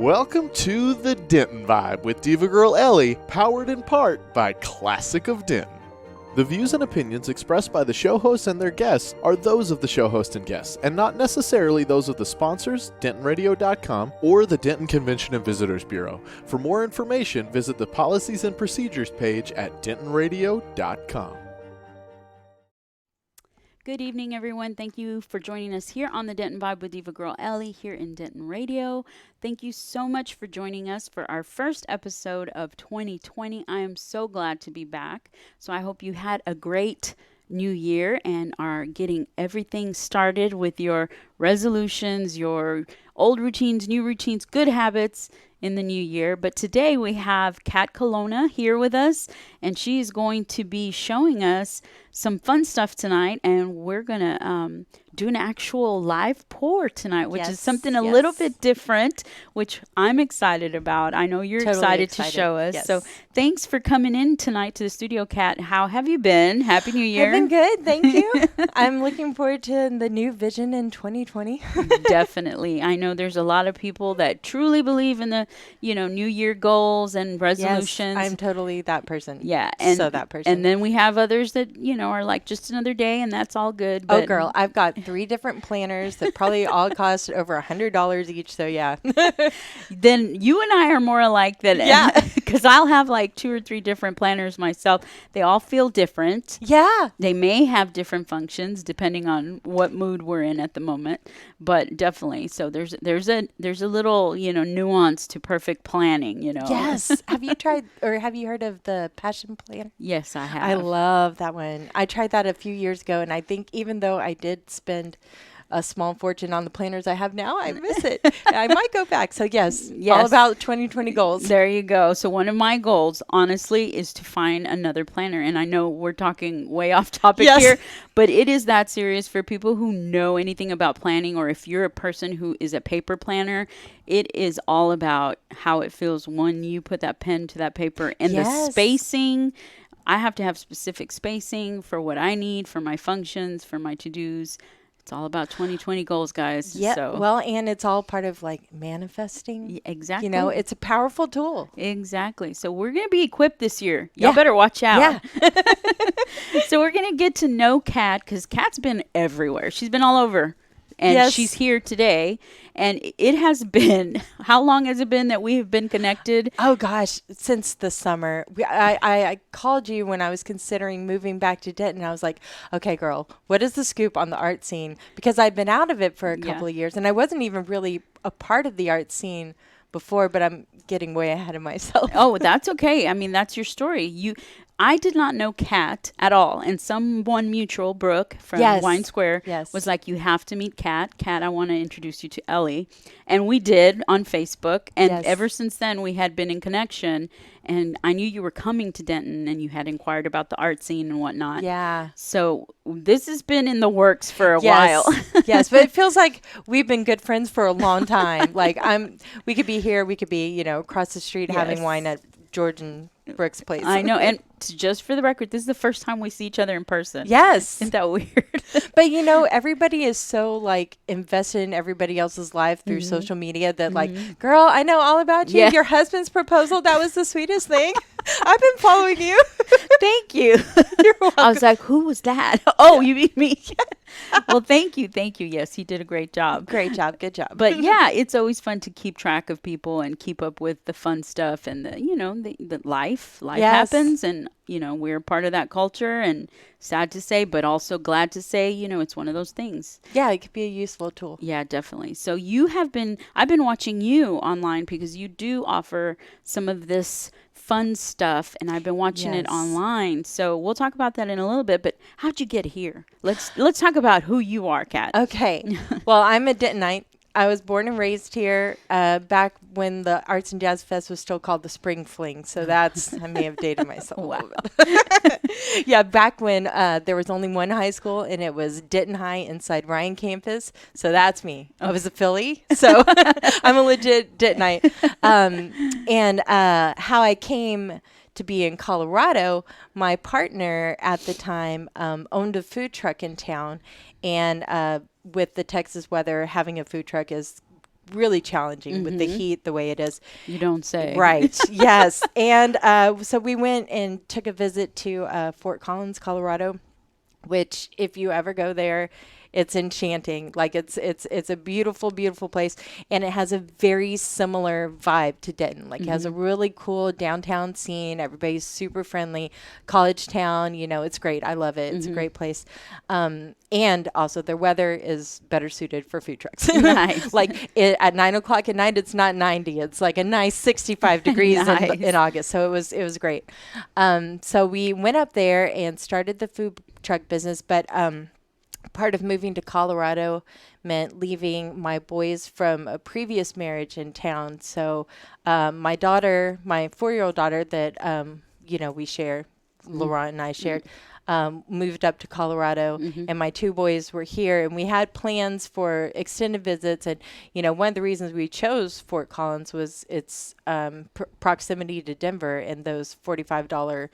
Welcome to the Denton Vibe with Diva Girl Ellie, powered in part by Classic of Denton. The views and opinions expressed by the show hosts and their guests are those of the show host and guests, and not necessarily those of the sponsors, DentonRadio.com, or the Denton Convention and Visitors Bureau. For more information, visit the Policies and Procedures page at DentonRadio.com. Good evening, everyone. Thank you for joining us here on the Denton Vibe with Diva Girl Ellie here in Denton Radio. Thank you so much for joining us for our first episode of 2020. I am so glad to be back. So I hope you had a great new year and are getting everything started with your resolutions, your old routines, new routines, good habits in the new year. But today we have Kat Colonna here with us, and she is going to be showing us some fun stuff tonight, and we're going to do an actual live pour tonight, which is something a little bit different, which I'm excited about. I know you're excited to show us. Yes. So thanks for coming in tonight to the studio, Kat. How have you been? Happy New Year. I've been good. Thank you. I'm looking forward to the new vision in 2020. Definitely. I know there's a lot of people that truly believe in the, New Year goals and resolutions. Yes, I'm totally that person. Yeah. So that person. And then we have others that, are like just another day and that's all good. But girl, I've got 3 different planners that probably all cost over $100 each. So yeah. Then you and I are more alike than, because I'll have like 2 or 3 different planners myself. They all feel different. Yeah. They may have different functions depending on what mood we're in at the moment, but definitely. So there's a little, nuance to perfect planning, Yes. Have you tried or have you heard of the Passion Planner? Yes, I have. I love that one. I tried that a few years ago, and I think even though I did spend a small fortune on the planners I have now, I miss it. I might go back. So yes, all about 2020 goals. There you go. So one of my goals, honestly, is to find another planner. And I know we're talking way off topic here, but it is that serious for people who know anything about planning, or if you're a person who is a paper planner, it is all about how it feels when you put that pen to that paper and the spacing. I have to have specific spacing for what I need, for my functions, for my to-dos. It's all about 2020 goals, guys. Yeah. So. Well, and it's all part of like manifesting. Exactly. It's a powerful tool. Exactly. So we're going to be equipped this year. Y'all better watch out. Yeah. So we're going to get to know Kat, because Kat's been everywhere. She's been all over. And she's here today. And it has been, how long has it been that we have been connected? Oh, gosh, since the summer. I called you when I was considering moving back to Denton. I was like, okay, girl, what is the scoop on the art scene? Because I've been out of it for a couple of years, and I wasn't even really a part of the art scene before, but I'm getting way ahead of myself. Oh, that's okay. I mean, that's your story. I did not know Kat at all. And someone mutual, Brooke from Wine Square, was like, you have to meet Kat. Kat, I want to introduce you to Ellie. And we did on Facebook. And ever since then, we had been in connection. And I knew you were coming to Denton and you had inquired about the art scene and whatnot. Yeah. So this has been in the works for a while. Yes, but it feels like we've been good friends for a long time. Like we could be here, we could be, across the street having wine at George and Brooke's place. I know. And just for the record, this is the first time we see each other in person. Yes. Isn't that weird? But, everybody is so, invested in everybody else's life through social media that, girl, I know all about you. Yeah. Your husband's proposal, that was the sweetest thing. I've been following you. Thank you. You're welcome. I was like, who was that? Oh, you mean me? Well, thank you. Thank you. Yes, he did a great job. Great job. Good job. But yeah, it's always fun to keep track of people and keep up with the fun stuff and the life. Life happens, and we're part of that culture, and sad to say, but also glad to say, it's one of those things. Yeah, it could be a useful tool. Yeah, definitely. So I've been watching you online because you do offer some of this fun stuff, and I've been watching it online. So we'll talk about that in a little bit, but how'd you get here? Let's talk about who you are, Kat. Okay. Well, I'm a Dentonite. I was born and raised here back when the Arts and Jazz Fest was still called the Spring Fling. So I may have dated myself a little bit. Yeah, back when there was only one high school, and it was Denton High inside Ryan campus. So that's me. I was a Philly, so I'm a legit Dentonite. And how I came to be in Colorado, my partner at the time owned a food truck in town, and with the Texas weather, having a food truck is really challenging with the heat the way it is. You don't say. Right. Yes. And so we went and took a visit to Fort Collins, Colorado, which if you ever go there, it's enchanting. Like it's a beautiful, beautiful place, and it has a very similar vibe to Denton. Like it has a really cool downtown scene. Everybody's super friendly. College town, it's great. I love it. It's a great place. And also their weather is better suited for food trucks. Nice. Like at 9:00 at night, it's not 90. It's like a nice 65 degrees Nice. in August. So it was great. So we went up there and started the food truck business, but part of moving to Colorado meant leaving my boys from a previous marriage in town. So my 4-year-old daughter that, we share, Laurent and I shared, moved up to Colorado, and my 2 boys were here, and we had plans for extended visits. And, one of the reasons we chose Fort Collins was its proximity to Denver and those $45,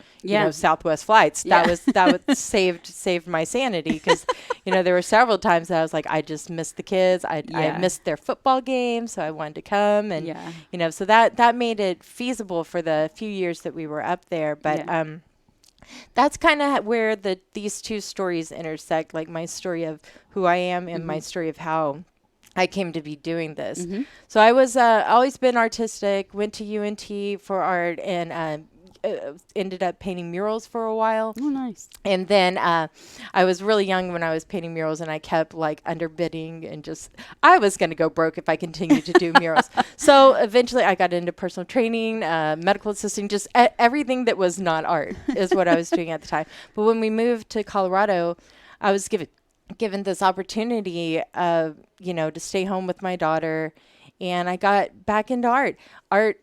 Southwest flights. That was saved my sanity, because, there were several times that I was like, I just missed the kids. I missed their football game, so I wanted to come. And, so that made it feasible for the few years that we were up there. But, that's kind of where these 2 stories intersect, like my story of who I am and my story of how I came to be doing this. So I was always been artistic, went to UNT for art, and ended up painting murals for a while. Oh, nice. And then I was really young when I was painting murals, and I kept like underbidding, and I was going to go broke if I continued to do murals. So eventually I got into personal training, medical assisting, just everything that was not art is what I was doing at the time. But when we moved to Colorado, I was given this opportunity, to stay home with my daughter, and I got back into art. Art,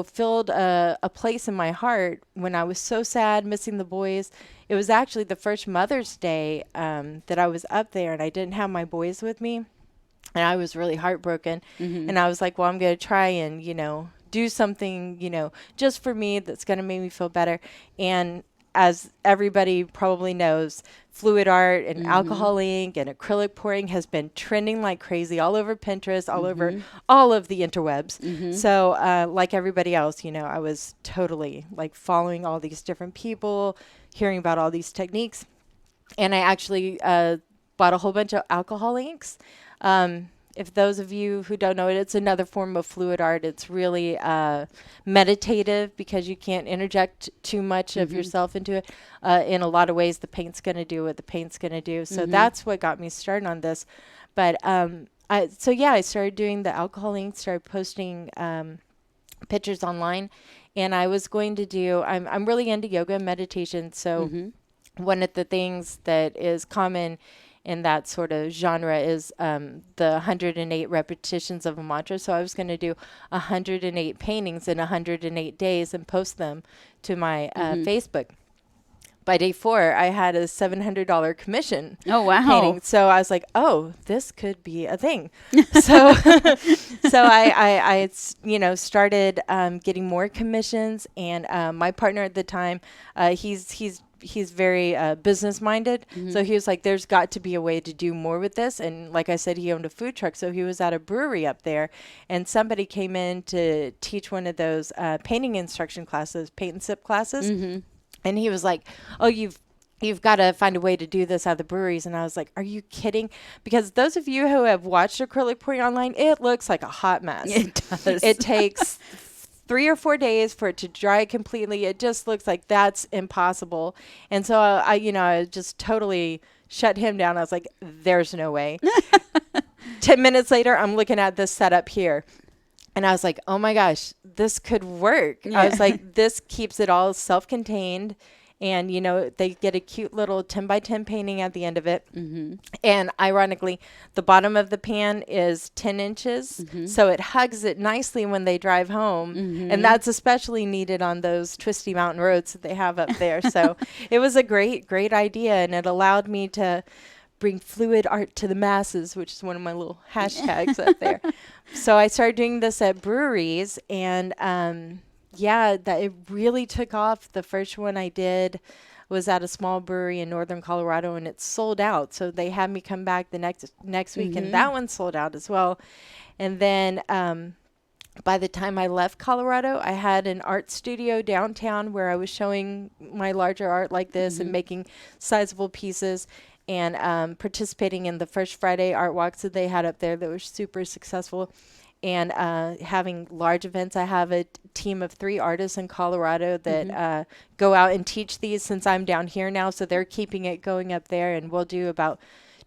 filled a place in my heart when I was so sad missing the boys. It was actually the first Mother's Day that I was up there, and I didn't have my boys with me, and I was really heartbroken. And I was like, well, I'm going to try and, do something, just for me that's going to make me feel better. And as everybody probably knows, fluid art and alcohol ink and acrylic pouring has been trending like crazy all over Pinterest, all over all of the interwebs. So like everybody else, I was totally like following all these different people, hearing about all these techniques. And I actually bought a whole bunch of alcohol inks. If those of you who don't know it, it's another form of fluid art. It's really meditative, because you can't interject too much of yourself into it. In a lot of ways, the paint's going to do what the paint's going to do. So that's what got me started on this. But I started doing the alcohol ink, started posting pictures online. And I was going to do, I'm really into yoga and meditation. So one of the things that is common in that sort of genre is the 108 repetitions of a mantra. So I was going to do 108 paintings in 108 days and post them to my Facebook. By day 4, I had a $700 commission. Oh, wow. Painting. So I was like, oh, this could be a thing. so I started getting more commissions. And my partner at the time, he's very business minded. So he was like, there's got to be a way to do more with this. And like I said, he owned a food truck. So he was at a brewery up there, and somebody came in to teach one of those painting instruction classes, paint and sip classes. And he was like, oh, you've got to find a way to do this at the breweries. And I was like, are you kidding? Because those of you who have watched acrylic pouring online, it looks like a hot mess. It does. It takes 3 or 4 days for it to dry completely. It just looks like that's impossible. And so I just totally shut him down. I was like, there's no way. 10 minutes later, I'm looking at this setup here. And I was like, oh my gosh, this could work. Yeah. I was like, this keeps it all self-contained. And, they get a cute little 10 by 10 painting at the end of it. And ironically, the bottom of the pan is 10 inches. So it hugs it nicely when they drive home. And that's especially needed on those twisty mountain roads that they have up there. So it was a great, great idea. And it allowed me to bring fluid art to the masses, which is one of my little hashtags up there. So I started doing this at breweries, and yeah, that it really took off. The first one I did was at a small brewery in northern Colorado, and it sold out. So they had me come back the next week, and that one sold out as well. And then by the time I left Colorado, I had an art studio downtown where I was showing my larger art like this and making sizable pieces, and participating in the First Friday art walks that they had up there that were super successful, and having large events. I have a team of 3 artists in Colorado that go out and teach these since I'm down here now. So they're keeping it going up there, and we'll do about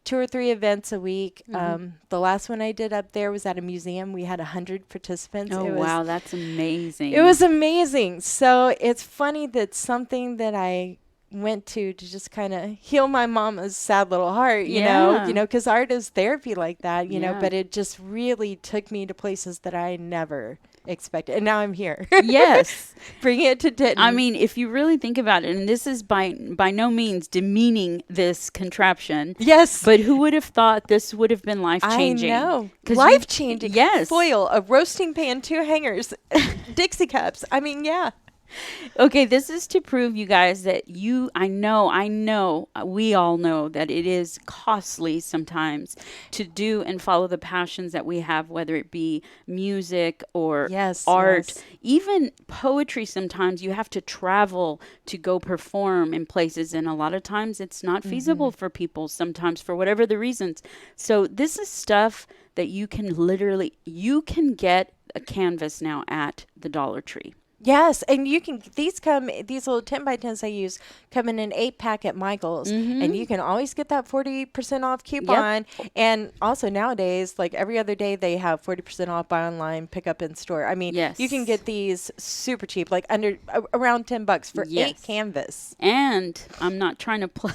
2 or 3 events a week. The last one I did up there was at a museum. We had 100 participants. Oh, wow, that's amazing. It was amazing. So it's funny that something that I went to just kind of heal my mama's sad little heart, you know, because art is therapy like that, you know, but it just really took me to places that I never expected. And now I'm here. Yes. Bringing it to Denton. I mean, if you really think about it, and this is by no means demeaning this contraption. Yes. But who would have thought this would have been life-changing? I know. Life-changing. Yes. Foil, a roasting pan, 2 hangers, Dixie cups. I mean, yeah. Okay, this is to prove, you guys, that I know, we all know that it is costly sometimes to do and follow the passions that we have, whether it be music or art, even poetry. Sometimes you have to travel to go perform in places, and a lot of times it's not feasible for people sometimes for whatever the reasons. So this is stuff that you can get a canvas now at the Dollar Tree. Yes, and you can, these little 10 by 10s I use come in an 8-pack at Michael's, and you can always get that 40% off coupon. And also nowadays, like every other day, they have 40% off buy online, pick up in store. I mean, you can get these super cheap, like around $10 for 8 canvas. And I'm not trying to plug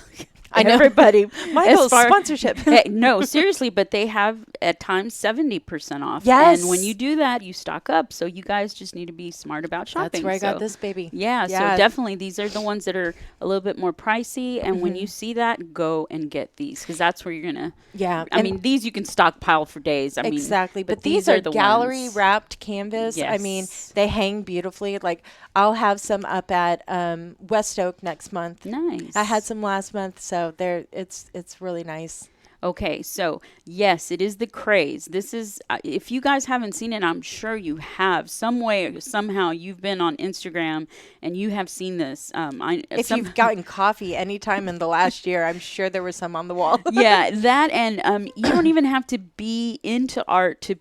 I know. Everybody. Michael's sponsorship. No, seriously, but they have at times 70% off. Yes. And when you do that, you stock up. So you guys just need to be smart about shopping. That's where I got this baby. Yeah, so definitely these are the ones that are a little bit more pricey. And when you see that, go and get these, because that's where you're going to. I mean, these you can stockoak for days. I mean, exactly. But these are the gallery wrapped canvas. Yes. I mean, they hang beautifully. Like, I'll have some up at West Oak next month. Nice. I had some last month, so it's really nice. Okay, so yes, it is the craze. This is, if you guys haven't seen it, I'm sure you have. Some way, somehow, you've been on Instagram and you have seen this. If you've gotten coffee anytime in the last year, I'm sure there was some on the wall. Yeah, that, and you don't even have to be into art to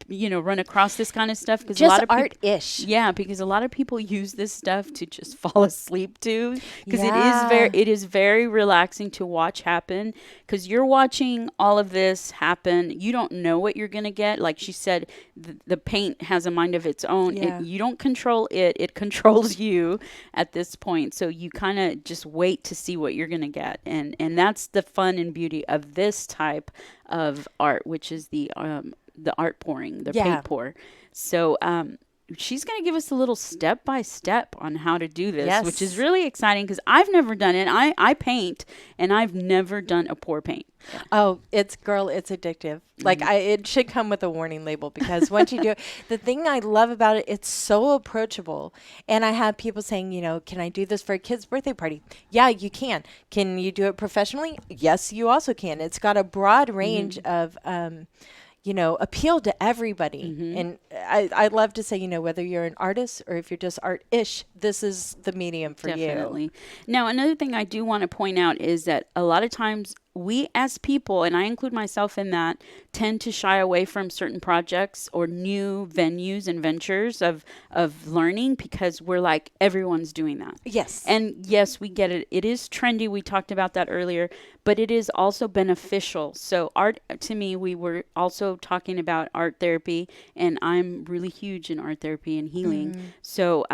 run across this kind of stuff, because just a lot of art-ish. Yeah, because a lot of people use this stuff to just fall asleep to, because it is very relaxing to watch happen, because you're watching all of this happen. You don't know what you're going to get. Like she said, the paint has a mind of its own. Yeah. You don't control it. It controls you at this point. So you kind of just wait to see what you're going to get. And that's the fun and beauty of this type of art, which is the art pouring, the paint pour. So she's going to give us a little step-by-step on how to do this, which is really exciting, because I've never done it. I paint, and I've never done a pour paint. Yeah. Oh, it's addictive. Like, it should come with a warning label, because once you do it, the thing I love about it, it's so approachable. And I have people saying, can I do this for a kid's birthday party? Yeah, you can. Can you do it professionally? Yes, you also can. It's got a broad range of appeal to everybody. And I love to say, whether you're an artist or if you're just art-ish, this is the medium for you. Now, another thing I do want to point out is that a lot of times we as people, and I include myself in that, tend to shy away from certain projects or new venues and ventures of learning, because we're like, everyone's doing that. Yes. And yes, we get it. It is trendy. We talked about that earlier, but it is also beneficial. So art, to me, we were also talking about art therapy, and I'm really huge in art therapy and healing. So,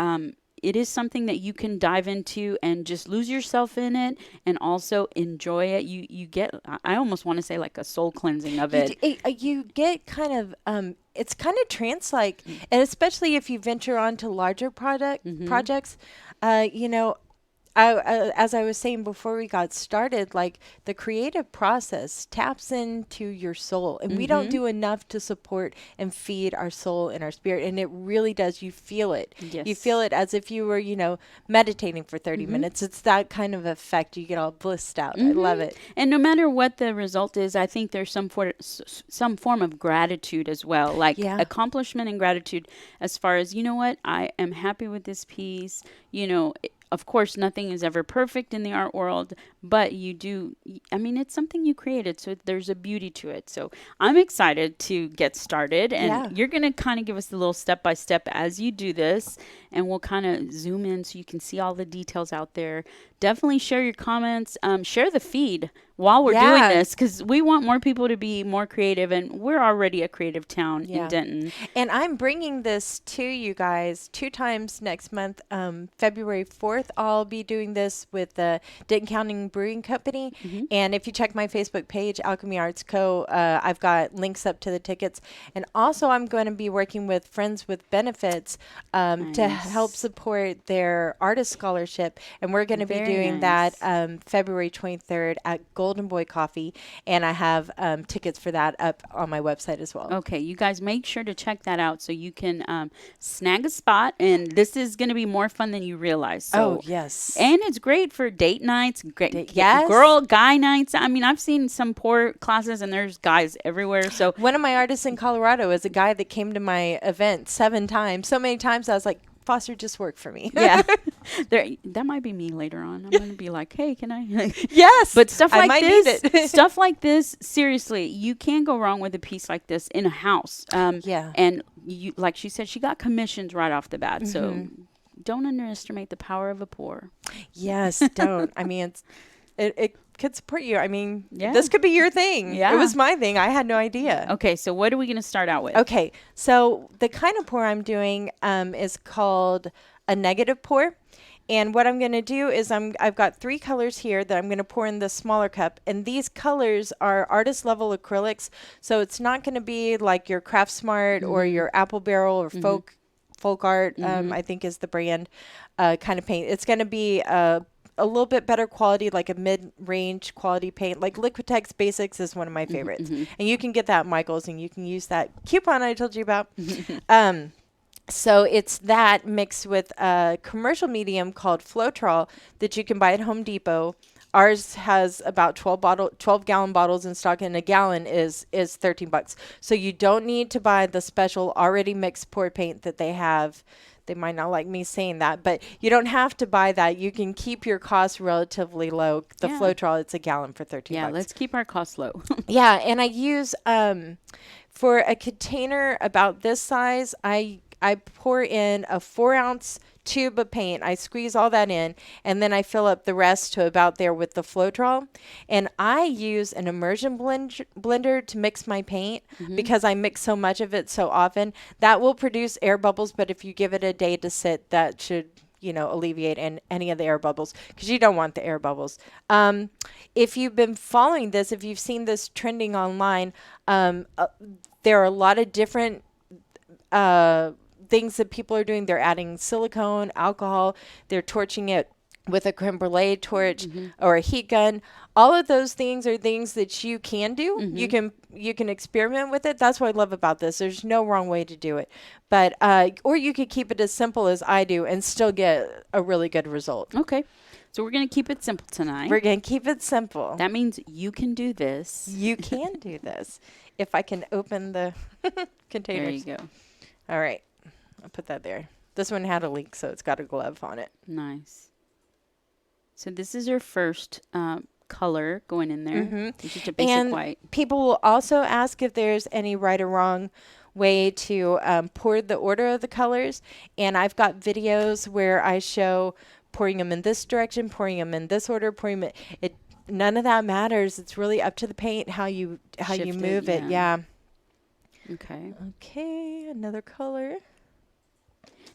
it is something that you can dive into and just lose yourself in it, and also enjoy it. You get, I almost want to say, like a soul cleansing of it. You get kind of, it's kind of trance-like, and especially if you venture on to larger projects, as I was saying before we got started, like the creative process taps into your soul, and we don't do enough to support and feed our soul and our spirit. And it really does. You feel it. Yes. You feel it as if you were, meditating for 30 minutes. It's that kind of effect. You get all blissed out. I love it. And no matter what the result is, I think there's some form of gratitude as well, like accomplishment and gratitude as far as, you know what, I am happy with this piece. Of course, nothing is ever perfect in the art world, but it's something you created, so there's a beauty to it. So I'm excited to get started, and you're going to kind of give us the little step-by-step as you do this, and we'll kind of zoom in so you can see all the details out there. Definitely share your comments, share the feed while we're doing this, because we want more people to be more creative, and we're already a creative town in Denton. And I'm bringing this to you guys 2 times next month. February 4th, I'll be doing this with the Denton County Brewing Company. And if you check my Facebook page, Alchemy Arts Co., I've got links up to the tickets. And also I'm going to be working with Friends with Benefits to help support their artist scholarship. And we're going to be doing that February 23rd at Golden Boy Coffee. And I have tickets for that up on my website as well. Okay, you guys make sure to check that out so you can snag a spot. And this is going to be more fun than you realize. So, yes. And it's great for date nights, girl, guy nights. I mean, I've seen some poor classes and there's guys everywhere. So one of my artists in Colorado is a guy that came to my event 7 times. So many times I was like, Foster, just work for me. That might be me later on. I'm going to be like, hey, can I? Yes. But stuff like this, seriously, you can't go wrong with a piece like this in a house. And you, like she said, she got commissions right off the bat. So don't underestimate the power of a pour. Yes, don't. I mean, it could support you. I mean, this could be your thing. Yeah. It was my thing. I had no idea. Okay, so what are we going to start out with? Okay, so the kind of pour I'm doing is called a negative pour. And what I'm going to do is I've got 3 colors here that I'm going to pour in the smaller cup. And these colors are artist level acrylics. So it's not going to be like your Craft Smart or your Apple Barrel or Folk Art, I think is the brand kind of paint. It's going to be a little bit better quality, like a mid-range quality paint. Like Liquitex Basics is one of my favorites. And you can get that at Michael's, and you can use that coupon I told you about. So it's that mixed with a commercial medium called Floetrol that you can buy at Home Depot. Ours has about 12-gallon bottles in stock, and a gallon is $13. So you don't need to buy the special already mixed pour paint that they have. They might not like me saying that, but you don't have to buy that. You can keep your costs relatively low. The Floetrol, it's a gallon for $13. Yeah, let's keep our costs low. And I use for a container about this size, I pour in a 4-ounce tube of paint. I squeeze all that in, and then I fill up the rest to about there with the Floetrol. And I use an immersion blender to mix my paint because I mix so much of it so often. That will produce air bubbles, but if you give it a day to sit, that should alleviate any of the air bubbles, because you don't want the air bubbles. If you've been following this, if you've seen this trending online, there are a lot of different things that people are doing. They're adding silicone, alcohol, they're torching it with a creme brulee torch or a heat gun. All of those things are things that you can do. You can experiment with it. That's what I love about this. There's no wrong way to do it. But or you could keep it as simple as I do and still get a really good result. Okay. So we're going to keep it simple tonight. We're going to keep it simple. That means you can do this. You can do this. If I can open the containers. There you go. All right. I'll put that there. This one had a leak, so it's got a glove on it. Nice. So this is your first color going in there. It's just a basic white. People will also ask if there's any right or wrong way to pour the order of the colors. And I've got videos where I show pouring them in this direction, pouring them in this order, pouring them none of that matters. It's really up to the paint, how you move it. Yeah. Okay. Okay, another color.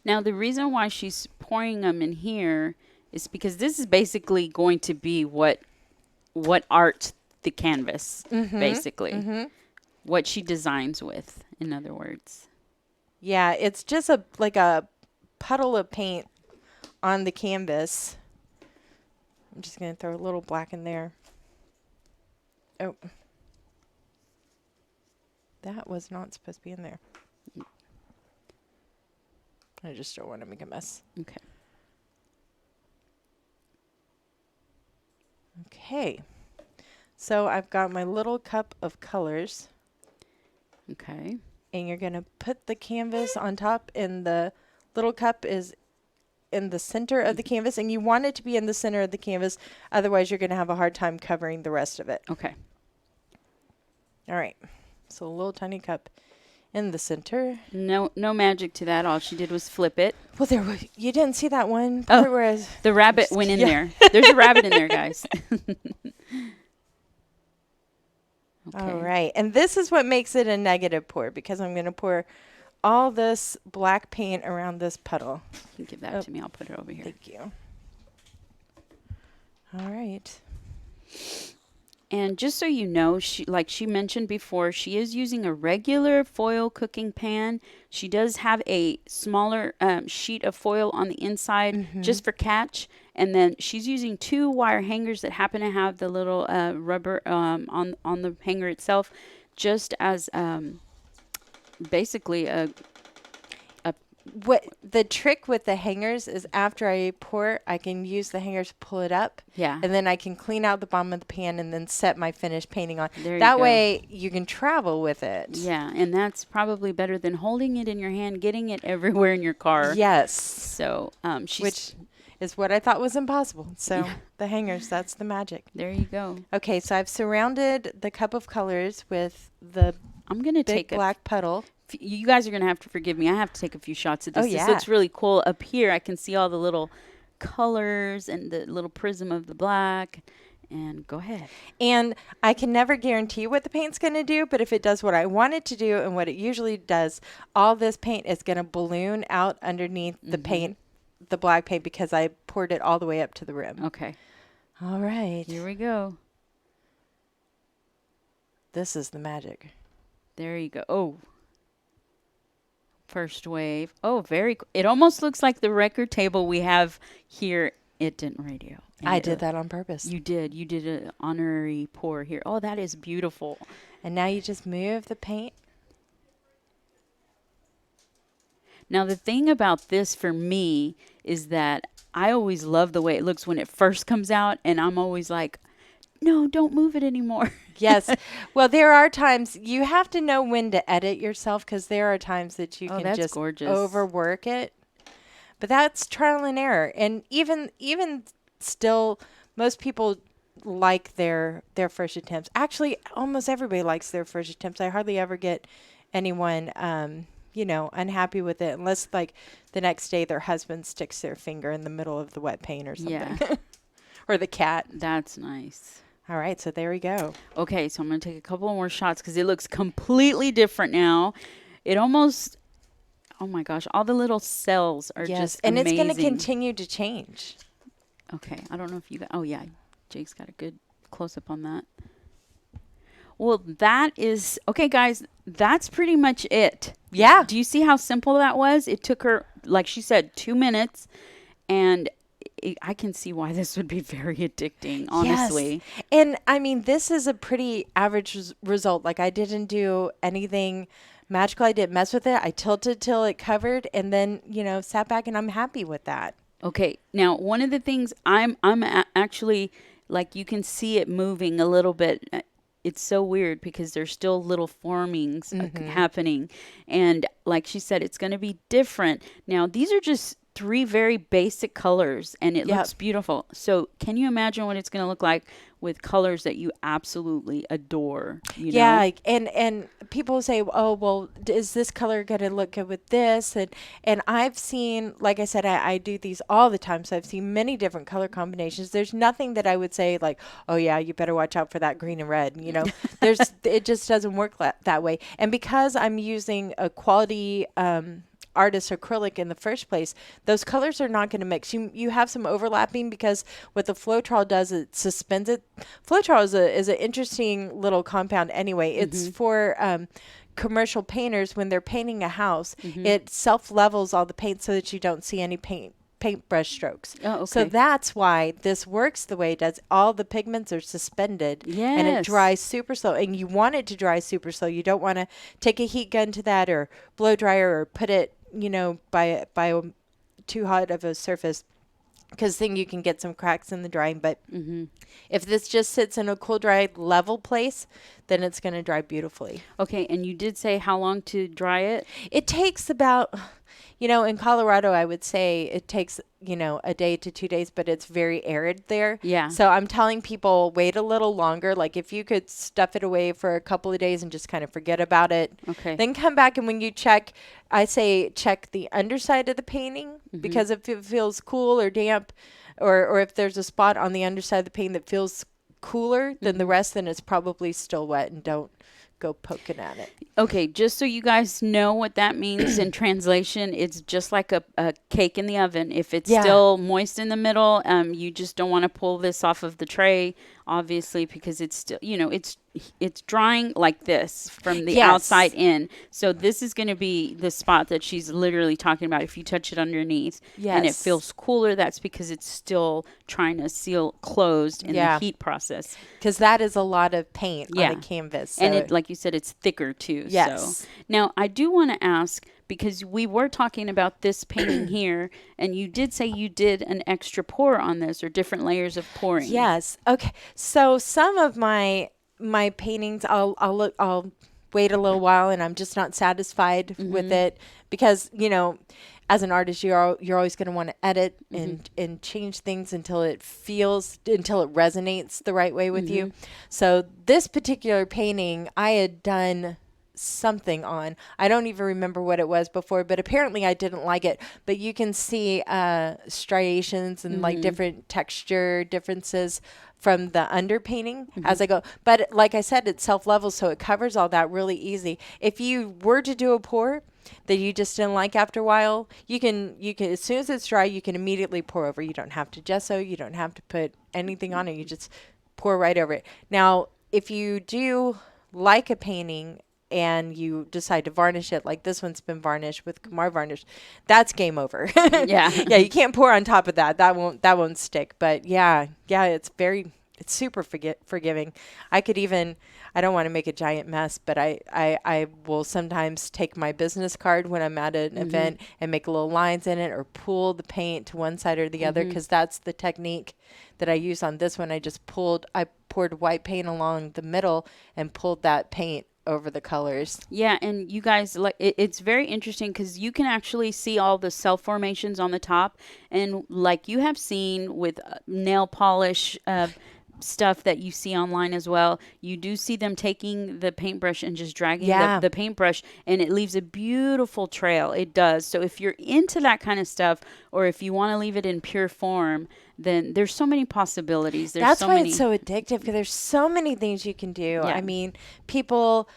Now, the reason why she's pouring them in here is because this is basically going to be what art the canvas, basically. What she designs with, in other words. Yeah, it's just like a puddle of paint on the canvas. I'm just going to throw a little black in there. Oh. That was not supposed to be in there. I just don't want to make a mess. Okay. Okay. So I've got my little cup of colors. Okay. And you're going to put the canvas on top, and the little cup is in the center of the canvas, and you want it to be in the center of the canvas. Otherwise, you're going to have a hard time covering the rest of it. Okay. All right. So a little tiny cup in the center. No magic to that. All she did was flip it. Well, you didn't see that one part where the rabbit went in there. There's a rabbit in there, guys. Okay. All right. And this is what makes it a negative pour, because I'm going to pour all this black paint around this puddle. You can give that to me. I'll put it over here. Thank you. All right. And just so you know, like she mentioned before, she is using a regular foil cooking pan. She does have a smaller sheet of foil on the inside just for catch. And then she's using 2 wire hangers that happen to have the little rubber on the hanger itself, just as basically what the trick with the hangers is, after I pour, I can use the hangers to pull it up. Yeah. And then I can clean out the bottom of the pan and then set my finished painting on. There you that go. way you can travel with it. Yeah, and that's probably better than holding it in your hand, getting it everywhere in your car. Yes. So which is what I thought was impossible. So the hangers, that's the magic. There you go. Okay, so I've surrounded the cup of colors with the I'm going to take black puddle. You guys are going to have to forgive me. I have to take a few shots of this. Oh, yeah. This looks really cool. Up here, I can see all the little colors and the little prism of the black. And go ahead. And I can never guarantee what the paint's going to do, but if it does what I want it to do and what it usually does, all this paint is going to balloon out underneath the paint, the black paint, because I poured it all the way up to the rim. Okay. All right. Here we go. This is the magic. There you go. Oh. First wave. Oh, very cool. It almost looks like the record table we have here at Denton Radio. And I did that on purpose. You did. You did an honorary pour here. Oh, that is beautiful. And now you just move the paint. Now, the thing about this for me is that I always love the way it looks when it first comes out, and I'm always like, no, don't move it anymore. Yes. Well, there are times you have to know when to edit yourself, because there are times that you can just overwork it. But that's trial and error. And even still, most people like their first attempts. Actually, almost everybody likes their first attempts. I hardly ever get anyone unhappy with it, unless like the next day their husband sticks their finger in the middle of the wet paint or something. Yeah. Or the cat. That's nice. All right, so there we go. Okay, so I'm going to take a couple more shots because it looks completely different now. It almost, oh my gosh, all the little cells are just and amazing. it's going to continue to change. Okay, I don't know if you got, oh yeah, Jake's got a good close-up on that. Well, that is, okay guys, that's pretty much it. Yeah. Do you see how simple that was? It took her, like she said, 2 minutes, and I can see why this would be very addicting, honestly. Yes. And I mean, this is a pretty average result. Like, I didn't do anything magical. I didn't mess with it. I tilted till it covered, and then, sat back, and I'm happy with that. Okay. Now, one of the things I'm actually, like, you can see it moving a little bit. It's so weird because there's still little formings happening. And like she said, it's going to be different. Now, these are just 3 very basic colors, and it looks beautiful. So can you imagine what it's going to look like with colors that you absolutely adore? Yeah, and people say, oh, well, is this color going to look good with this? And I've seen, like I said, I do these all the time, so I've seen many different color combinations. There's nothing that I would say like, oh, yeah, you better watch out for that green and red. It just doesn't work that way. And because I'm using a quality artist acrylic in the first place, those colors are not going to mix. You have some overlapping because what the Floetrol does, it suspends it. Floetrol is an interesting little compound anyway. It's for commercial painters when they're painting a house. It self levels all the paint so that you don't see any paint paintbrush strokes. Oh, okay. So that's why this works the way it does. All the pigments are suspended, and it Yes. dries super slow. And you want it to dry super slow. You don't want to take a heat gun to that or blow dryer or put it, by too hot of a surface, because then you can get some cracks in the drying. But if this just sits in a cool, dry, level place, then it's going to dry beautifully. Okay, and you did say how long to dry it? It takes about, in Colorado, I would say it takes, a day to 2 days, but it's very arid there. Yeah. So I'm telling people wait a little longer. Like if you could stuff it away for a couple of days and just kind of forget about it. Okay. Then come back, and when you check, I say check the underside of the painting, because if it feels cool or damp, or if there's a spot on the underside of the paint that feels cooler than the rest, then it's probably still wet, and don't go poking at it. Okay, just so you guys know what that means in translation, it's just like a cake in the oven. If it's still moist in the middle, you just don't want to pull this off of the tray, obviously, because it's still, it's drying like this from the outside in. So this is going to be the spot that she's literally talking about. If you touch it underneath and it feels cooler, that's because it's still trying to seal closed in the heat process. Because that is a lot of paint on a canvas. So. And it, like you said, it's thicker too. Yes. So. Now, I do want to ask, because we were talking about this painting here, and you did say you did an extra pour on this, or different layers of pouring. Yes. Okay. So some of my paintings, I'll wait a little while, and I'm just not satisfied with it, because as an artist, you're always going to want to edit and change things until it resonates the right way with you. So this particular painting, I had done something on. I don't even remember what it was before, but apparently I didn't like it. But you can see striations and like different texture differences from the underpainting as I go. But like I said, it's self-level, so it covers all that really easy. If you were to do a pour that you just didn't like after a while, you can as soon as it's dry, you can immediately pour over. You don't have to gesso, you don't have to put anything on it. You just pour right over it. Now, if you do like a painting and you decide to varnish it, like this one's been varnished with Kumar varnish, that's game over. Yeah. Yeah, you can't pour on top of that. That won't stick. But yeah, it's super forgiving. I don't want to make a giant mess, but I will sometimes take my business card when I'm at an event and make little lines in it, or pull the paint to one side or the other, because that's the technique that I use on this one. I poured white paint along the middle and pulled that paint over the colors. Yeah, and you guys, like, it's very interesting because you can actually see all the self formations on the top, and like you have seen with nail polish stuff that you see online as well, you do see them taking the paintbrush and just dragging the paintbrush, and it leaves a beautiful trail. It does. So if you're into that kind of stuff, or if you want to leave it in pure form, then there's so many possibilities. That's why it's so addictive, because there's so many things you can do. I mean, people,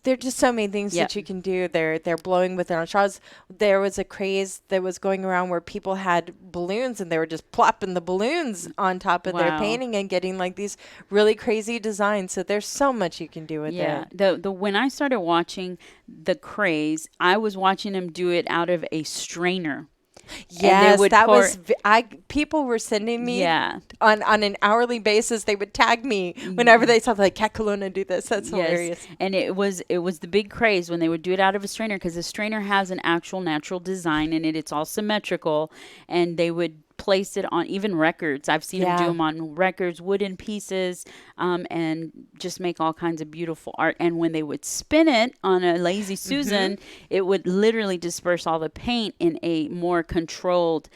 there are just so many things that you can do. They're blowing with it on straws. There was a craze that was going around where people had balloons, and they were just plopping the balloons on top of their painting and getting like these really crazy designs. So there's so much you can do with it. The when I started watching the craze, I was watching them do it out of a strainer. Yes, people were sending me on an hourly basis. They would tag me whenever they saw, like, Cat Kelowna do this. That's hilarious. And it was the big craze when they would do it out of a strainer, because the strainer has an actual natural design in it. It's all symmetrical, and they would place it on even records. I've seen them do them on records, wooden pieces, and just make all kinds of beautiful art. And when they would spin it on a Lazy Susan, it would literally disperse all the paint in a more controlled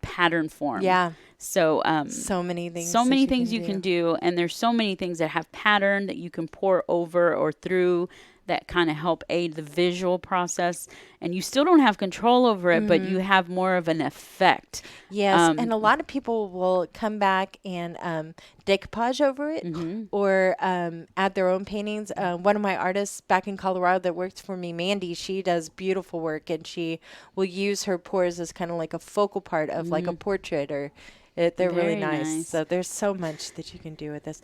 pattern form. Yeah. So so many things. So many things you can do, and there's so many things that have pattern that you can pour over or through, that kind of help aid the visual process, and you still don't have control over it, but you have more of an effect. Yes, and a lot of people will come back and decoupage over it, or add their own paintings. One of my artists back in Colorado that works for me, Mandy, she does beautiful work, and she will use her pours as kind of like a focal part of like a portrait, or they're really nice. So there's so much that you can do with this.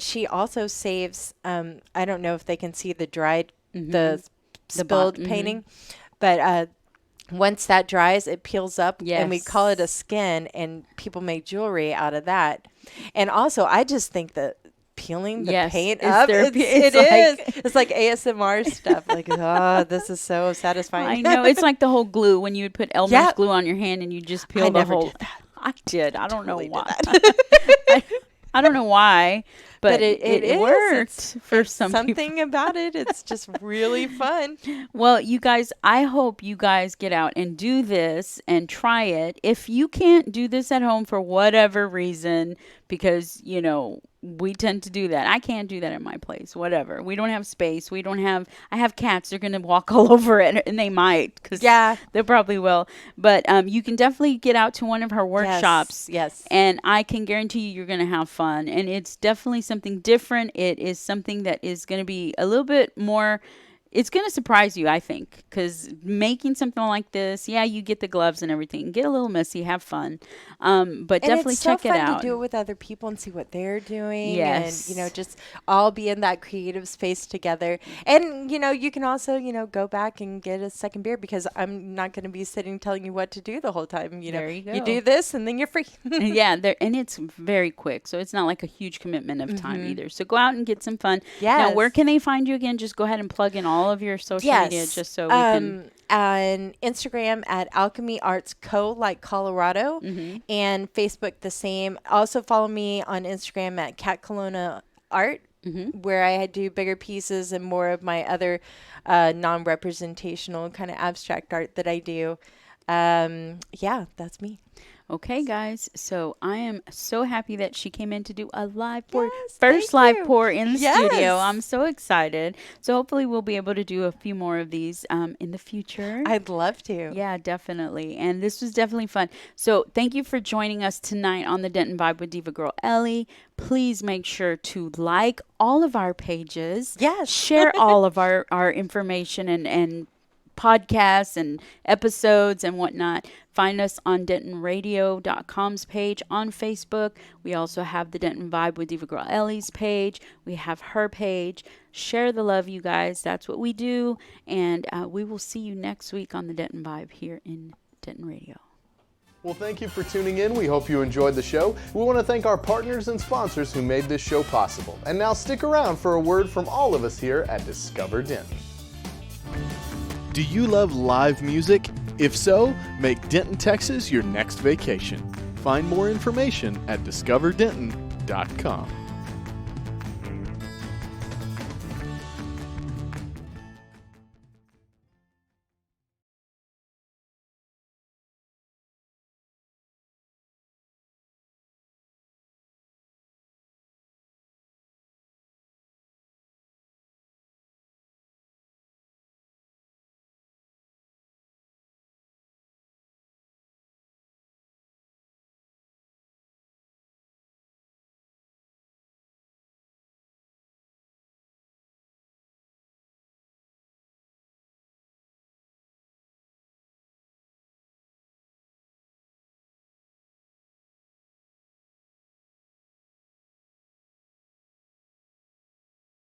She also saves, I don't know if they can see the dried, the spilled painting, but once that dries, it peels up, and we call it a Yes. skin, and people make jewelry out of that. And also, I just think that peeling the Yes, paint it's up, therapy. it It's is. It's like ASMR stuff. Like, oh, this is so I satisfying. know. It's like the whole glue when you would put Elmer's Yeah. glue on your hand and you just peel I the never whole. did that. I did. I don't Totally know did why. that. I don't know why, but it is. worked for some people. Something about it. It's just really fun. Well, you guys, I hope you guys get out and do this and try it. If you can't do this at home for whatever reason, because, you know, we tend to do that. I can't do that in my place, whatever. We don't have space. I have cats. They're going to walk all over it, and they might, because Yeah. they probably will. But you can definitely get out to one of her workshops. Yes. And I can guarantee you're going to have fun. And it's definitely something different. It is something that is going to be a little bit more, it's going to surprise you, I think. Because making something like this, yeah, you get the gloves and everything. Get a little messy, have fun. But And definitely it's so check it fun out. to do it with other people and see what they're doing. Yes. And, you know, just all be in that creative space together. And, you know, you can also, you know, go back and get a second beer, because I'm not going to be sitting telling you what to do the whole time. You know, There you go. you do this and then you're free. Yeah, and it's very quick, so it's not like a huge commitment of time either. So go out and get some fun. Now, where Yes. can they find you again? Just go ahead and plug in all of your social media, just so we can. On Instagram at Alchemy Arts Co. like Colorado, and Facebook the same. Also follow me on Instagram at Cat Kelowna Art, where I do bigger pieces and more of my other non-representational kind of abstract art that I do. Yeah, that's me. Okay, guys. So I am so happy that she came in to do a live pour, Yes, first thank live you. pour in the studio. Yes. I'm so excited. So hopefully we'll be able to do a few more of these in the future. I'd love to. Yeah, definitely. And this was definitely fun. So thank you for joining us tonight on the Denton Vibe with Diva Girl Ellie. Please make sure to like all of our pages. Yes. Share all of our information and podcasts and episodes and whatnot. Find us on DentonRadio.com's page on Facebook. We also have the Denton Vibe with Diva Girl Ellie's page. We have her page. Share the love, you guys. That's what we do. And we will see you next week on the Denton Vibe here in Denton Radio. Well, thank you for tuning in. We hope you enjoyed the show. We want to thank our partners and sponsors who made this show possible. And now stick around for a word from all of us here at Discover Denton. Do you love live music? If so, make Denton, Texas your next vacation. Find more information at discoverdenton.com.